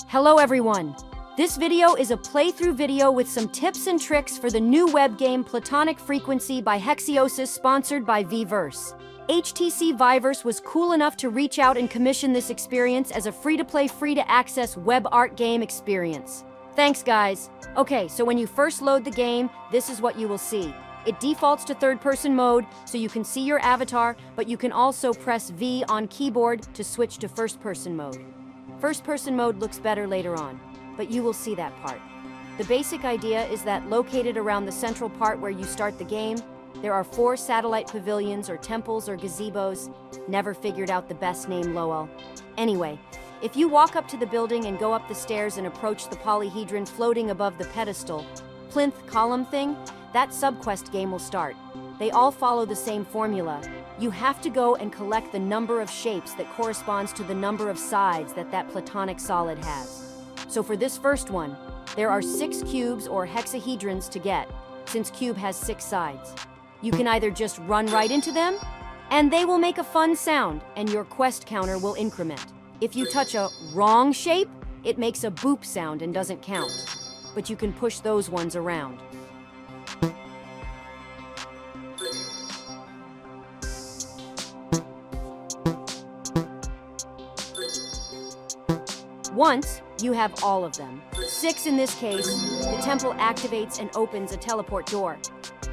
Hello everyone! This video is a playthrough video with some tips and tricks for the new web game Platonic Frequency by Hexeosis, sponsored by Vverse. HTC Viverse was cool enough to reach out and commission this experience as a free-to-play, free-to-access web art game experience. Thanks guys! Okay, so when you first load the game, this is what you will see. It defaults to third-person mode, so you can see your avatar, but you can also press V on keyboard to switch to first-person mode. First-person mode looks better later on, but you will see that part. The basic idea is that located around the central part where you start the game, there are 4 satellite pavilions or temples or gazebos. Never figured out the best name, lol. Anyway, if you walk up to the building and go up the stairs and approach the polyhedron floating above the pedestal, plinth column thing, that subquest game will start. They all follow the same formula. You have to go and collect the number of shapes that corresponds to the number of sides that platonic solid has. So for this first one, there are 6 cubes or hexahedrons to get, since cube has 6 sides. You can either just run right into them, and they will make a fun sound, and your quest counter will increment. If you touch a wrong shape, it makes a boop sound and doesn't count. But you can push those ones around. Once you have all of them, 6 in this case, the temple activates and opens a teleport door.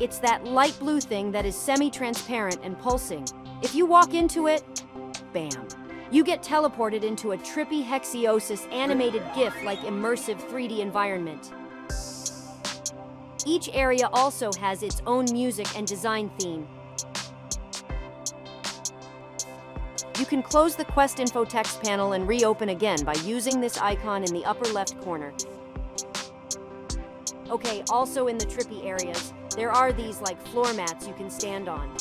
It's that light blue thing that is semi-transparent and pulsing. If you walk into it, bam, you get teleported into a trippy hexeosis animated GIF-like immersive 3D environment. Each area also has its own music and design theme. You can close the quest info text panel and reopen again by using this icon in the upper left corner. Okay, also in the trippy areas, there are these like floor mats you can stand on.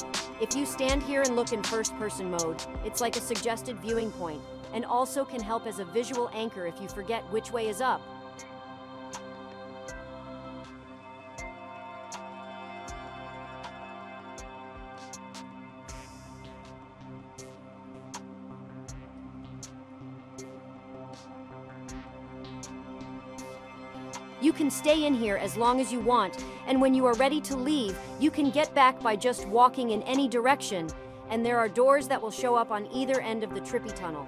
If you stand here and look in first-person mode, it's like a suggested viewing point, and also can help as a visual anchor if you forget which way is up. You can stay in here as long as you want, and when you are ready to leave, you can get back by just walking in any direction, and there are doors that will show up on either end of the trippy tunnel.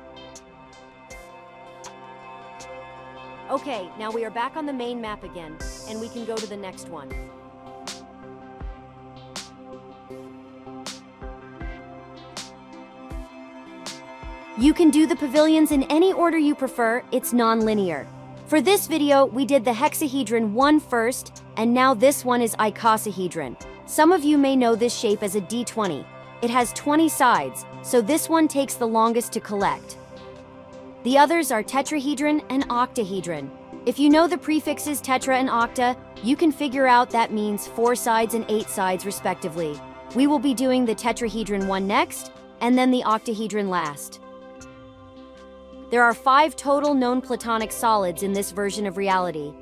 Okay, now we are back on the main map again, and we can go to the next one. You can do the pavilions in any order you prefer. It's non-linear. For this video, we did the hexahedron one first, and now this one is icosahedron. Some of you may know this shape as a D20. It has 20 sides, so this one takes the longest to collect. The others are tetrahedron and octahedron. If you know the prefixes tetra and octa, you can figure out that means 4 sides and 8 sides respectively. We will be doing the tetrahedron one next, and then the octahedron last. There are 5 total known platonic solids in this version of reality.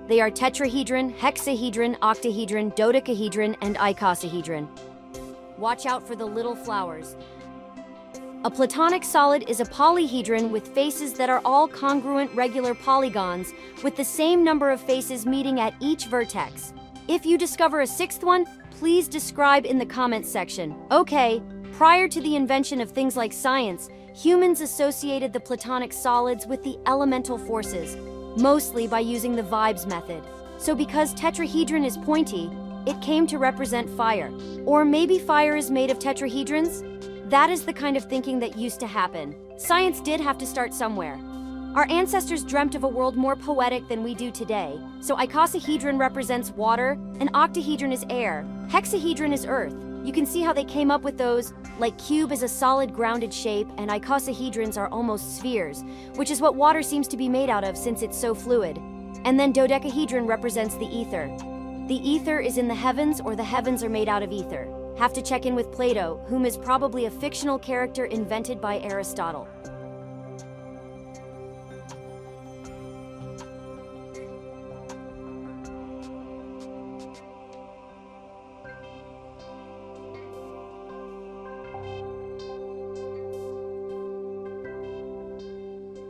They are tetrahedron, hexahedron, octahedron, dodecahedron, and icosahedron. Watch out for the little flowers. A platonic solid is a polyhedron with faces that are all congruent regular polygons with the same number of faces meeting at each vertex. If you discover a 6th one, please describe in the comments section. Okay, prior to the invention of things like science, humans associated the platonic solids with the elemental forces, mostly by using the vibes method. So because tetrahedron is pointy, it came to represent fire. Or maybe fire is made of tetrahedrons? That is the kind of thinking that used to happen. Science did have to start somewhere. Our ancestors dreamt of a world more poetic than we do today. So icosahedron represents water, and octahedron is air, hexahedron is earth. You can see how they came up with those, like cube is a solid grounded shape and icosahedrons are almost spheres, which is what water seems to be made out of since it's so fluid. And then dodecahedron represents the ether. The ether is in the heavens, or the heavens are made out of ether. Have to check in with Plato, whom is probably a fictional character invented by Aristotle.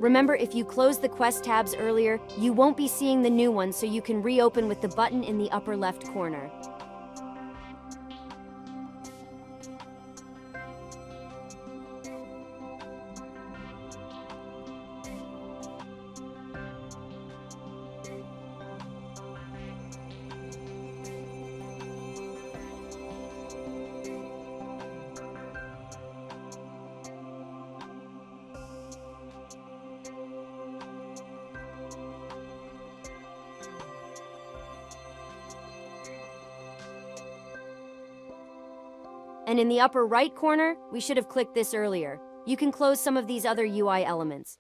Remember, if you closed the quest tabs earlier, you won't be seeing the new ones, so you can reopen with the button in the upper left corner. And in the upper right corner, we should have clicked this earlier. You can close some of these other UI elements.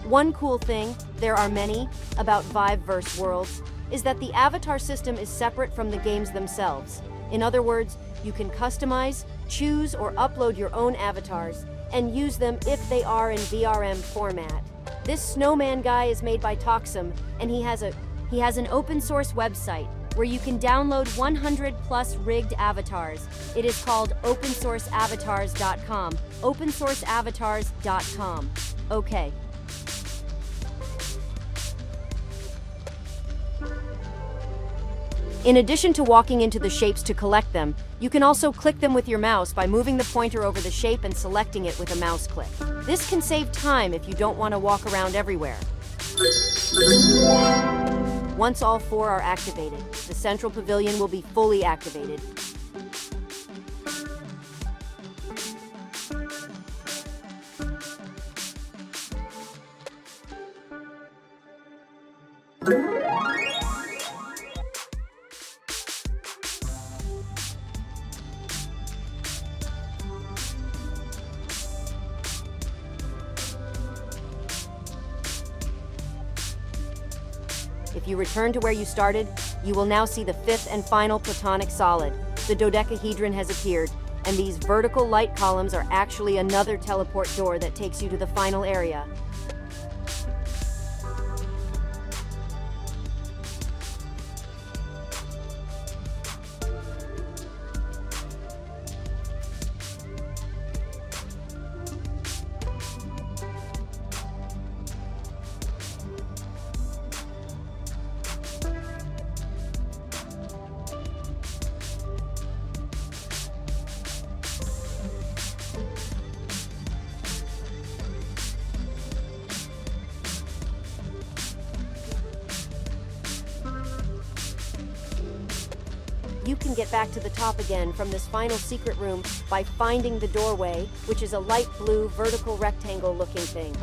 One cool thing, there are many, about Viveverse worlds, is that the avatar system is separate from the games themselves. In other words, you can customize, choose, or upload your own avatars, and use them if they are in VRM format. This snowman guy is made by Toxum, and he has an open source website where you can download 100 plus rigged avatars. It is called opensourceavatars.com. opensourceavatars.com. Okay. In addition to walking into the shapes to collect them, you can also click them with your mouse by moving the pointer over the shape and selecting it with a mouse click. This can save time if you don't want to walk around everywhere. Once all 4 are activated, the central pavilion will be fully activated. If you return to where you started, you will now see the 5th and final platonic solid. The dodecahedron has appeared, and these vertical light columns are actually another teleport door that takes you to the final area. You can get back to the top again from this final secret room by finding the doorway, which is a light blue vertical rectangle looking thing.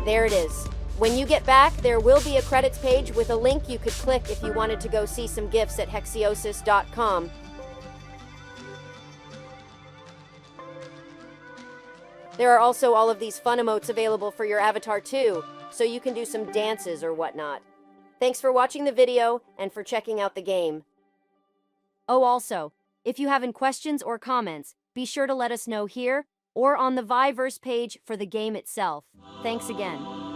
There it is. When you get back, there will be a credits page with a link you could click if you wanted to go see some gifts at hexeosis.com. There are also all of these fun emotes available for your avatar too, so you can do some dances or whatnot. Thanks for watching the video and for checking out the game. Oh, also, if you have any questions or comments, be sure to let us know here or on the Viveverse page for the game itself. Thanks again.